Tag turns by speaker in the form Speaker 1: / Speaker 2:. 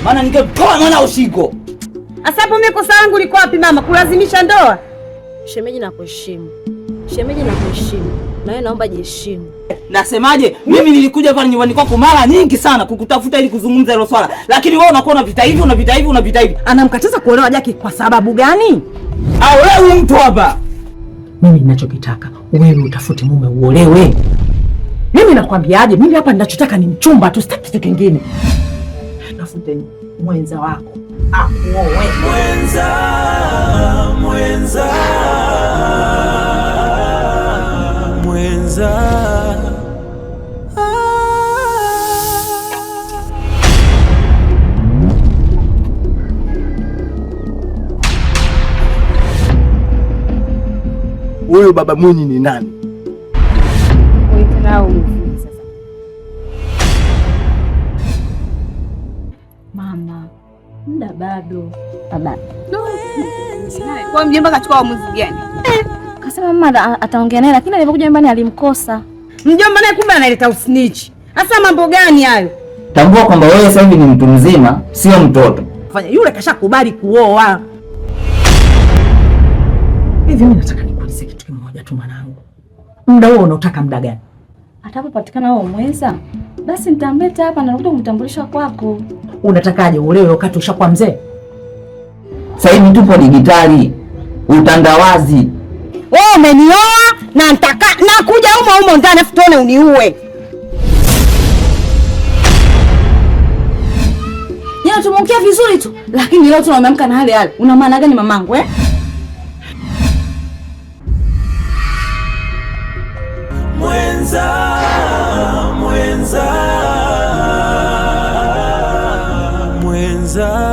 Speaker 1: Maana ningetoa mwana ushiko.
Speaker 2: Asa hapo mimi kosa langu liko wapi mama? Kulazimisha ndoa?
Speaker 3: Shemeji nakuheshimu. Shemeji nakuheshimu. Na wewe naomba jiheshimu.
Speaker 1: Nasemaje? Mimi nilikuja pale nyumbani kwako mara nyingi sana kukutafuta ili kuzungumza hilo swala. Lakini wewe unakuwa unapita hivi, unapita hivi, unapita hivi.
Speaker 2: Anamkataza kuolewa Jackie kwa sababu gani?
Speaker 1: Wewe mtu hapa.
Speaker 2: Mimi ninachokitaka, wewe utafute mume uolewe. Mimi nakwambiaje? Mimi hapa ninachotaka ni mchumba tu, sitaki kitu kingine. Tafute mwenza wako. Akuoe. Mwenza.
Speaker 4: Wewe baba Mwinyi ni nani?
Speaker 3: Mama, muda bado. Baba.
Speaker 2: Kwa mjomba kachukua uamuzi gani?
Speaker 3: Kasema mama ataongea naye lakini alipokuja nyumbani alimkosa.
Speaker 2: Mjomba naye kumbe analeta usnitch. Hasa mambo gani hayo?
Speaker 1: Tambua kwamba wewe sasa hivi ni mtu mzima, sio mtoto.
Speaker 2: Fanya yule kashakubali kuoa. Hivi mimi nataka nikuulize kitu kimoja tu mwanangu. Muda huo unaotaka muda gani?
Speaker 3: Atapopatikana wao mwenza, basi nitamleta hapa na nakuja kumtambulisha kwako.
Speaker 2: Unatakaje uolewe wakati ushakuwa mzee?
Speaker 1: Sasa hivi tupo digitali. Utandawazi.
Speaker 2: Wewe umenioa na nataka nakuja humo ndani afu tuone uniue.
Speaker 3: Jana tumeongea vizuri tu, lakini leo tunaamka na hali hali. Una maana gani mamangu
Speaker 5: Mwenza